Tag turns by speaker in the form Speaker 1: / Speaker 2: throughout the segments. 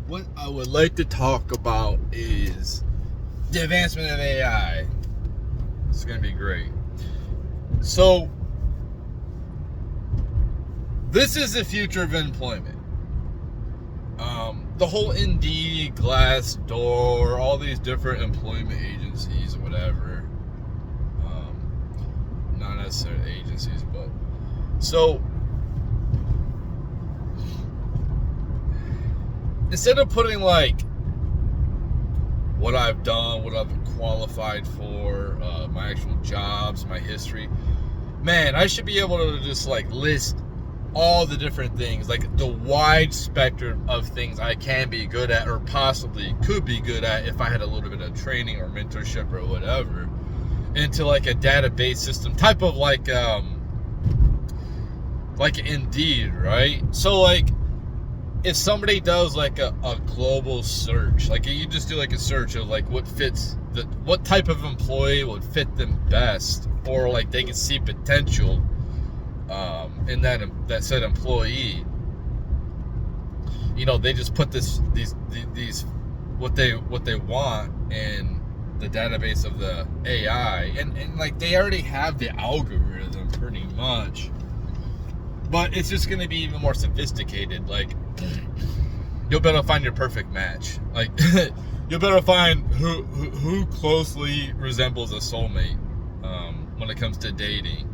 Speaker 1: What I would like to talk about is the advancement of AI. It's going to be great. So, this is the future of employment. The whole Indeed, Glassdoor, all these different employment agencies or whatever. Not necessarily agencies, but so instead of putting like what I've done, what I've qualified for, my actual jobs, my history, man, I should be able to just like list all the different things, like the wide spectrum of things I can be good at or possibly could be good at if I had a little bit of training or mentorship or whatever, into like a database system type of like Indeed, right? So like if somebody does like a global search, like you just do like a search of like what type of employee would fit them best, or like they can see potential in that said employee, they just put these what they want in the database of the AI, and like they already have the algorithm pretty much, but it's just going to be even more sophisticated. Like you'll better find your perfect match. Like you'll better find who closely resembles a soulmate when it comes to dating.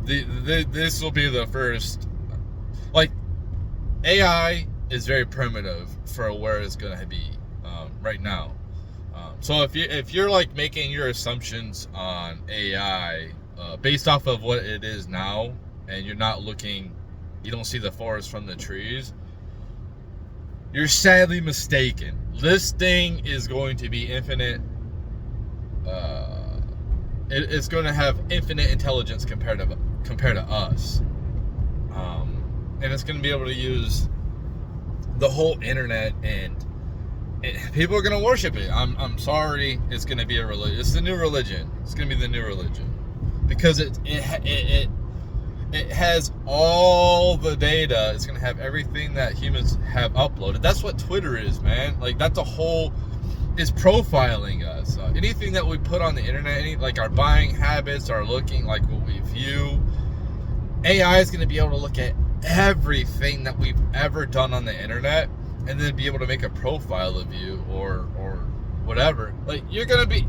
Speaker 1: This will be the first. Like AI is very primitive for where it's going to be right now. So if you're like making your assumptions on AI based off of what it is now, and you don't see the forest from the trees, you're sadly mistaken. This thing is going to be infinite. It's going to have infinite intelligence compared to us, and it's going to be able to use the whole internet, and people are going to worship it. I'm sorry, it's going to be a religion. It's the new religion. It's going to be the new religion because it has all the data. It's going to have everything that humans have uploaded. That's what Twitter is, man. Like that's is profiling us. Anything that we put on the internet, like our buying habits, our looking, like what we view, AI is going to be able to look at everything that we've ever done on the internet, and then be able to make a profile of you or whatever. Like you're going to be.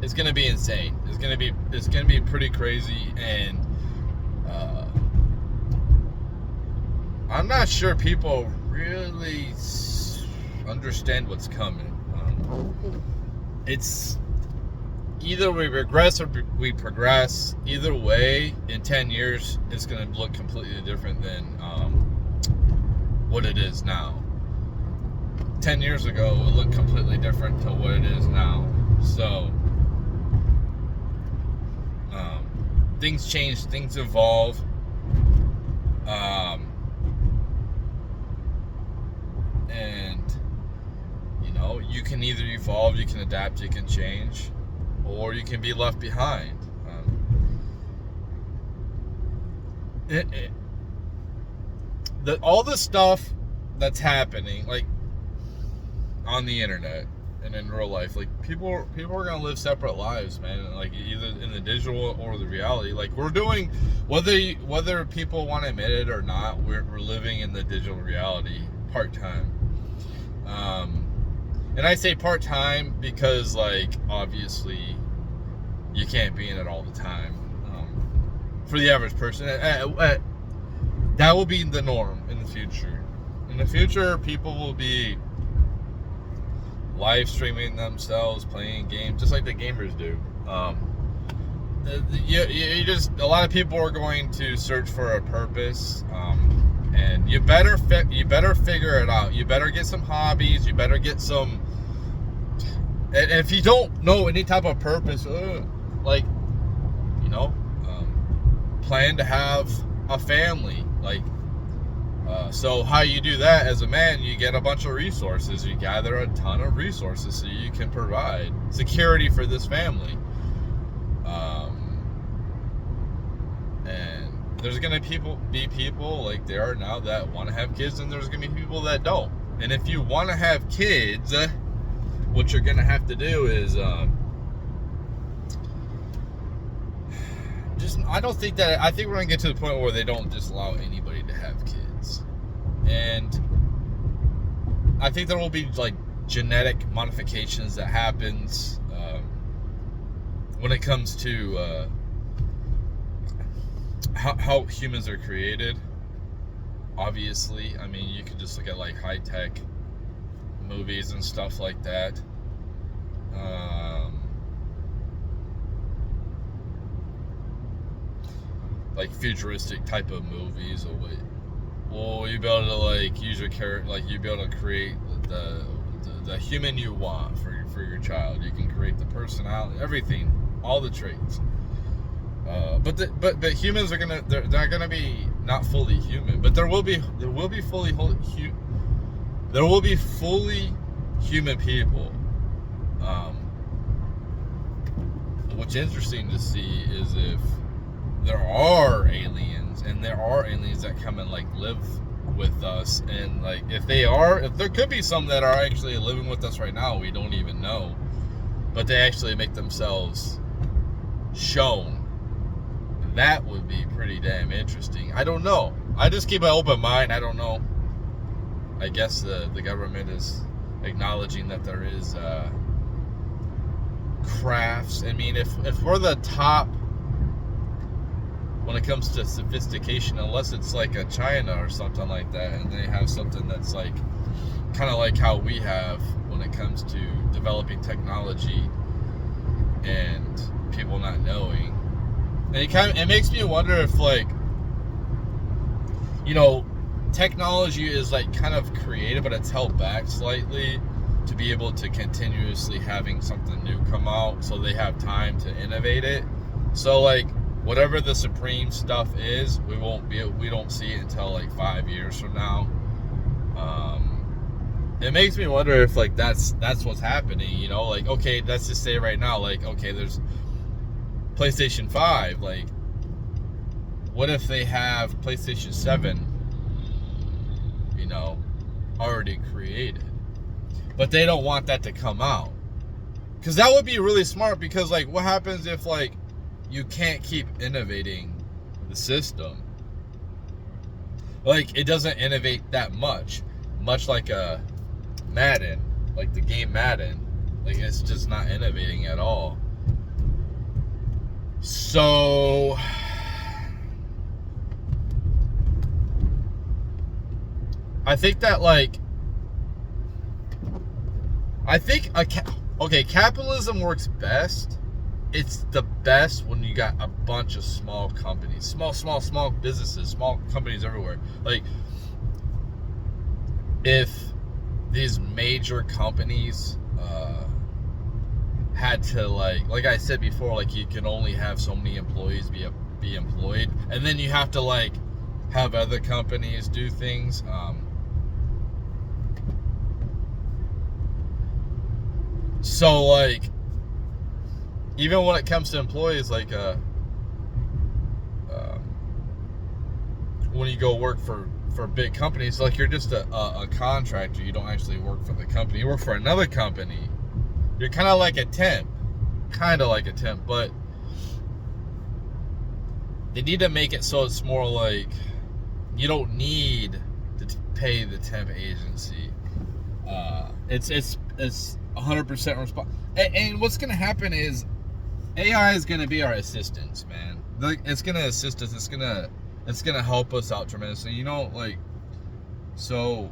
Speaker 1: It's going to be insane. It's going to be pretty crazy, and I'm not sure people really understand what's coming. It's either we regress or we progress. Either way, in 10 years, it's going to look completely different than what it is now. 10 years ago, it looked completely different to what it is now. So, things change, things evolve. And you can either evolve, you can adapt, you can change, or you can be left behind. All the stuff that's happening, like on the internet and in real life, like people are gonna live separate lives, man. Like either in the digital or the reality. Like we're doing, whether people want to admit it or not, we're living in the digital reality part-time. And I say part-time because, like, obviously you can't be in it all the time. For the average person, that will be the norm in the future. In the future, people will be live streaming themselves, playing games, just like the gamers do. You just, a lot of people are going to search for a purpose, and you better figure it out. You better get some hobbies. You better get some. And if you don't know any type of purpose, plan to have a family, so how you do that as a man, you get a bunch of resources. You gather a ton of resources so you can provide security for this family. And there's gonna be people like there are now that want to have kids, and there's gonna be people that don't. And if you want to have kids, what you're gonna have to do is I think we're gonna get to the point where they don't just allow anybody to have kids, and I think there will be like genetic modifications that happens when it comes to how humans are created. Obviously, I mean, you can just look at like high-tech movies and stuff like that. Like futuristic type of movies, or what? Well, you be able to like use your character, like you be able to create the human you want for your child. You can create the personality, everything, all the traits. But humans are they're gonna be not fully human, but there will be fully human people. What's interesting to see is if there are aliens, and there are aliens that come and like live with us, and like if there could be some that are actually living with us right now, we don't even know, but they actually make themselves shown. That would be pretty damn interesting. I don't know. I just keep an open mind. I don't know. I guess the government is acknowledging that there is crafts. I mean, if we're the top when it comes to sophistication, unless it's like a China or something like that, and they have something that's like kind of like how we have when it comes to developing technology and people not knowing. And it makes me wonder if, like, you know, technology is like kind of creative, but it's held back slightly to be able to continuously having something new come out, so they have time to innovate it. So like whatever the supreme stuff is, we don't see it until like 5 years from now. It makes me wonder if like that's what's happening, you know, like, okay, let's just say right now, like, okay, there's PlayStation 5, like, what if they have PlayStation 7, you know, already created, but they don't want that to come out? Because that would be really smart, because like what happens if like you can't keep innovating the system? Like, it doesn't innovate that much like a Madden, like the game Madden, like it's just not innovating at all. So I think that like capitalism works best. It's the best when you got a bunch of small companies, small businesses, small companies everywhere. Like, if these major companies had to like I said before, like you can only have so many employees be employed, and then you have to like have other companies do things. So like, even when it comes to employees, like when you go work for big companies, like you're just a contractor. You don't actually work for the company. You work for another company. You're kind of like a temp, but they need to make it so it's more like you don't need to pay the temp agency. It's 100% responsible. And what's gonna happen is AI is gonna be our assistants, man. Like, it's gonna assist us. It's gonna help us out tremendously. You know, like, so,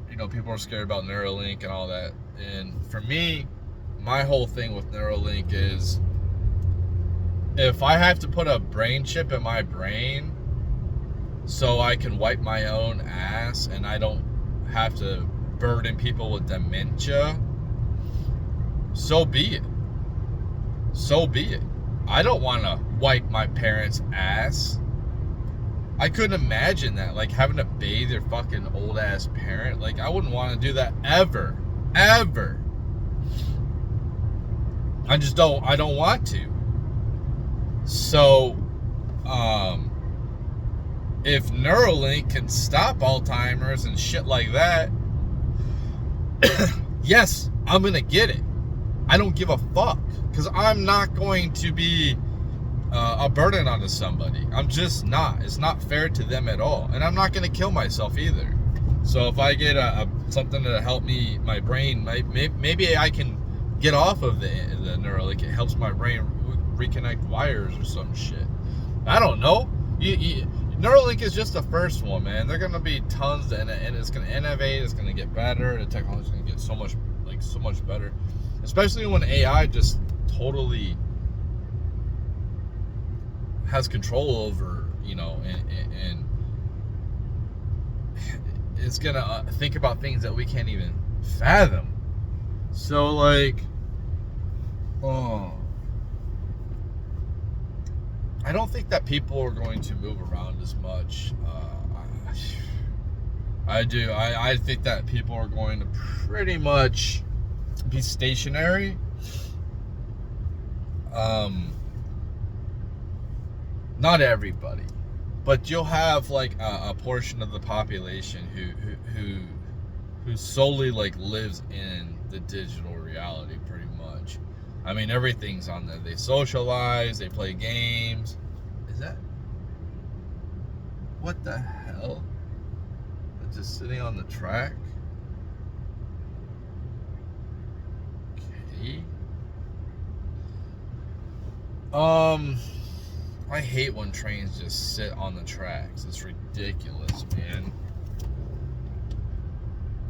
Speaker 1: you know, people are scared about Neuralink and all that. And for me, my whole thing with Neuralink is, if I have to put a brain chip in my brain so I can wipe my own ass and I don't have to burden people with dementia, so be it. So be it. I don't want to wipe my parents' ass. I couldn't imagine that, like having to bathe your fucking old ass parent. Like, I wouldn't want to do that ever. I don't want to. So, if Neuralink can stop Alzheimer's and shit like that, yes, I'm going to get it. I don't give a fuck, because I'm not going to be a burden onto somebody. I'm just not. It's not fair to them at all. And I'm not going to kill myself either. So if I get something to help me, my brain, maybe I can get off of the Neuralink. It helps my brain reconnect wires or some shit. I don't know. Neuralink is just the first one, man. They're gonna be tons, and it's gonna innovate. It's gonna get better. The technology is gonna get so much better, especially when AI just totally has control over, and it's gonna think about things that we can't even fathom. So I don't think that people are going to move around as much. I do. I think that people are going to pretty much be stationary. Not everybody, but you'll have a portion of the population who solely lives in the digital reality pretty much. I mean, everything's on there. They socialize, they play games. Is that... what the hell? It's just sitting on the track? Okay. I hate when trains just sit on the tracks. It's ridiculous, man.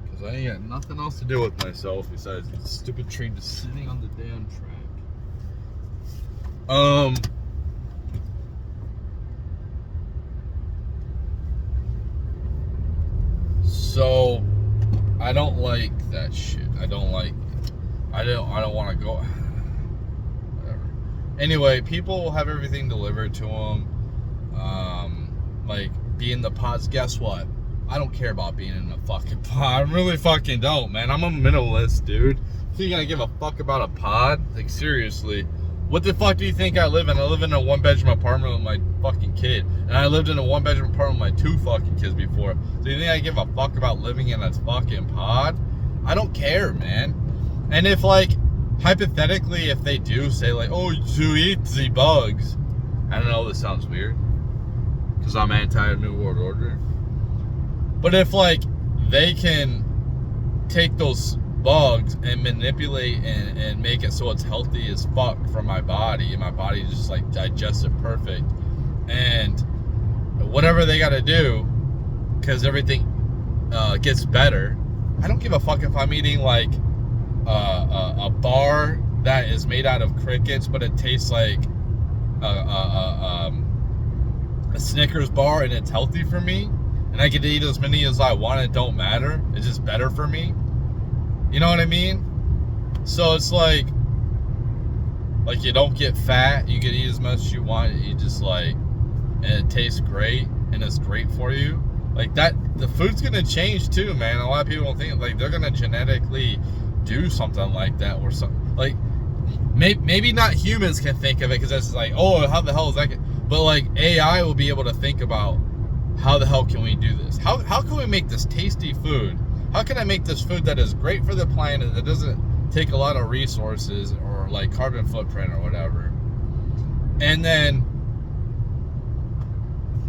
Speaker 1: Because I ain't got nothing else to do with myself besides this stupid train just sitting on the damn track. So I don't like that shit. I don't want to go. Whatever. Anyway, people will have everything delivered to them. Be in the pods. Guess what? I don't care about being in a fucking pod. I really fucking don't, man. I'm a minimalist, dude. So you gonna give a fuck about a pod? Seriously. What the fuck do you think I live in? I live in a 1-bedroom apartment with my fucking kid. And I lived in a 1-bedroom apartment with my 2 fucking kids before. So you think I give a fuck about living in a fucking pod? I don't care, man. And if hypothetically, if they do say oh, you eat the bugs. I don't know, this sounds weird. Because I'm anti-New World Order. But if they can take those bugs and manipulate and make it so it's healthy as fuck for my body, and my body just digests it perfect, and whatever they got to do, because everything gets better. I don't give a fuck if I'm eating a bar that is made out of crickets, but it tastes like a Snickers bar, and it's healthy for me, and I get to eat as many as I want. It don't matter. It's just better for me. You know what I mean? So it's you don't get fat. You can eat as much as you want. You just and it tastes great, and it's great for you. That, the food's gonna change too, man. A lot of people don't think they're gonna genetically do something like that, or something maybe not humans can think of it, because it's oh, how the hell is that? But AI will be able to think about, how the hell can we do this? How can we make this tasty food? How can I make this food that is great for the planet, that doesn't take a lot of resources or carbon footprint or whatever? And then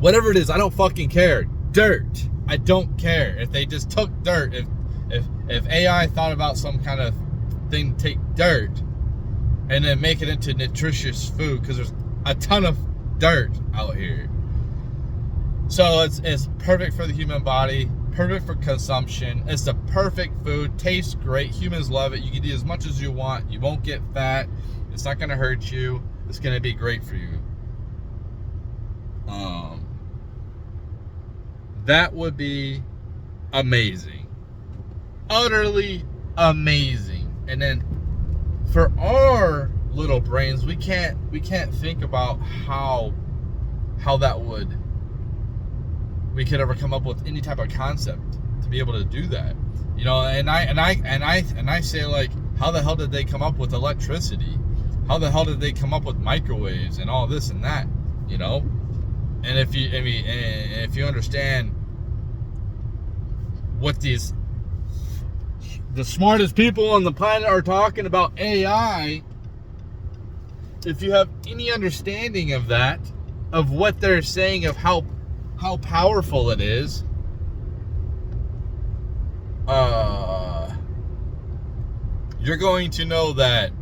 Speaker 1: whatever it is, I don't fucking care. Dirt. I don't care. If they just took dirt, if AI thought about some kind of thing to take dirt and then make it into nutritious food, because there's a ton of dirt out here. So it's perfect for the human body, perfect for consumption. It's the perfect food, tastes great, humans love it. You can eat as much as you want. You won't get fat. It's not gonna hurt you. It's gonna be great for you. That would be amazing. Utterly amazing. And then for our little brains, we can't think about how that we could ever come up with any type of concept to be able to do that. And I say how the hell did they come up with electricity? How the hell did they come up with microwaves and all this and that? And if you understand what the smartest people on the planet are talking about AI, if you have any understanding of that, of what they're saying, of how powerful it is, you're going to know that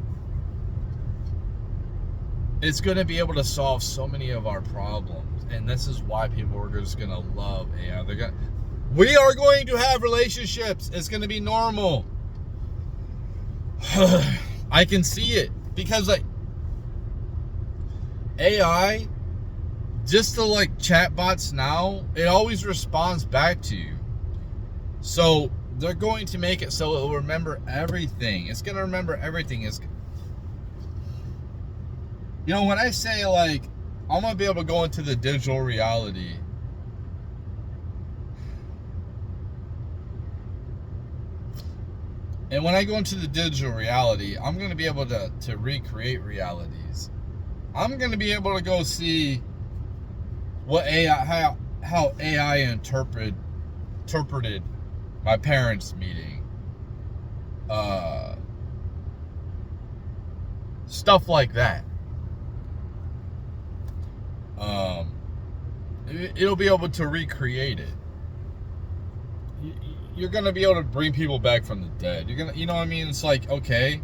Speaker 1: it's going to be able to solve so many of our problems. And this is why people are just going to love AI. We are going to have relationships. It's going to be normal. I can see it. Because like AI, just the like chatbots now, it always responds back to you. So they're going to make it so it will remember everything. It's going to remember everything. You know, when I say like, I'm going to be able to go into the digital reality, and when I go into the digital reality, I'm going to be able to recreate realities. I'm going to be able to go see what AI, how AI interpreted my parents' meeting. Stuff like that. It'll be able to recreate it. You're gonna be able to bring people back from the dead. You're gonna, you know what I mean? It's like, okay,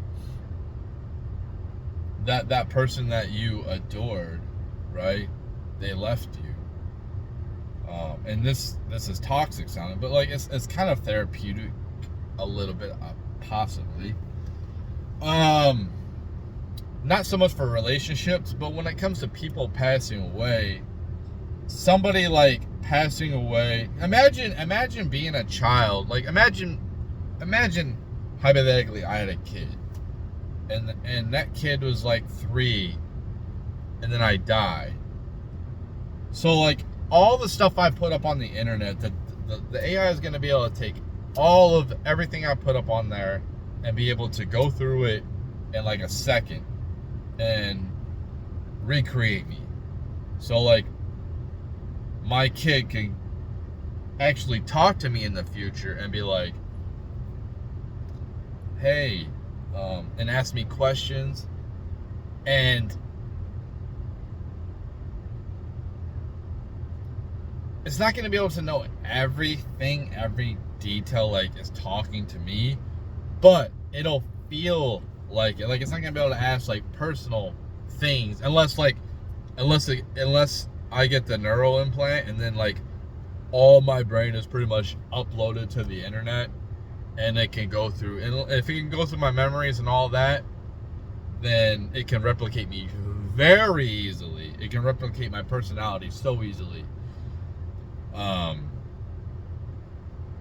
Speaker 1: that person that you adored, right? They left you. And this is toxic sounding, but like it's kind of therapeutic, a little bit, possibly. Not so much for relationships, but when it comes to people passing away, somebody like passing away. Imagine being a child. Like imagine hypothetically, I had a kid, and that kid was like 3, and then I died. So like all the stuff I put up on the internet, the AI is going to be able to take all of everything I put up on there and be able to go through it in like a second and recreate me. So like my kid can actually talk to me in the future and be like, hey, and ask me questions, and it's not going to be able to know everything, every detail, like it's talking to me, but it'll feel like it. Like it's not going to be able to ask like personal things unless I get the neural implant, and then like all my brain is pretty much uploaded to the internet, and it can go through, and if it can go through my memories and all that, then it can replicate me very easily. It can replicate my personality so easily.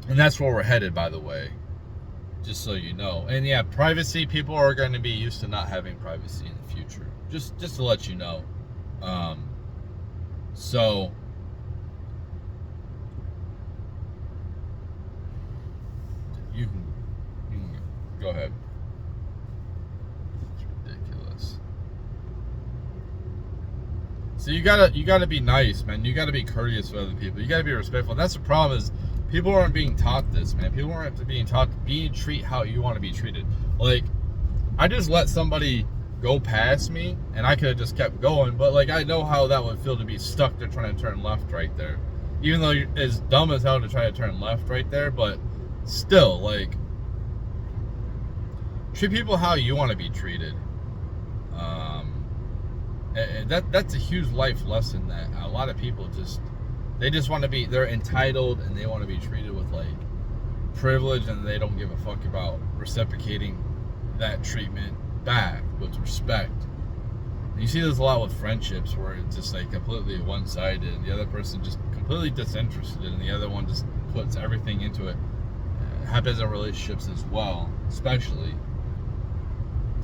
Speaker 1: And that's where we're headed, by the way, just so you know. And yeah, privacy, people are going to be used to not having privacy in the future, just to let you know. So you can go ahead. It's ridiculous. So you gotta be nice, man. You gotta be courteous with other people. You gotta be respectful. And that's the problem, is people aren't being taught this, man. People aren't being taught to treat how you want to be treated. Like, I just let somebody go past me, and I could have just kept going, but like I know how that would feel to be stuck there trying to turn left right there. Even though it's dumb as hell to try to turn left right there, but still, like, treat people how you want to be treated. And that's a huge life lesson that a lot of people just want to be, they're entitled, and they want to be treated with like privilege, and they don't give a fuck about reciprocating that treatment back with respect. And you see this a lot with friendships, where it's just like completely one-sided, and the other person just completely disinterested, and the other one just puts everything into it. It happens in relationships as well, especially,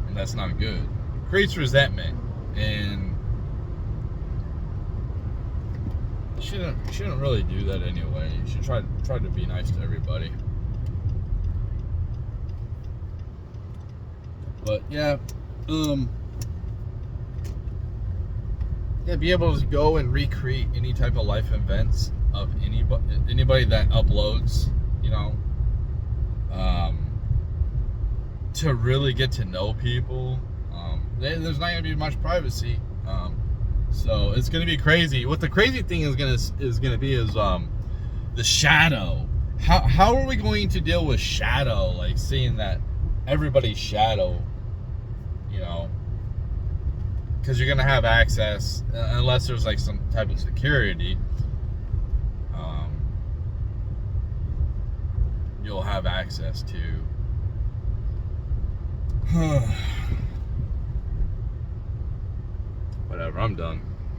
Speaker 1: and that's not good. It creates resentment, and you shouldn't really do that anyway. You should try to be nice to everybody. But yeah, Yeah, be able to go and recreate any type of life events of anybody that uploads, you know, to really get to know people. There's not gonna be much privacy, so it's gonna be crazy. What the crazy thing is gonna be is the shadow. How are we going to deal with shadow? Like seeing that everybody's shadow, you know, because you're gonna have access unless there's like some type of security. You'll have access to. Whatever, I'm done.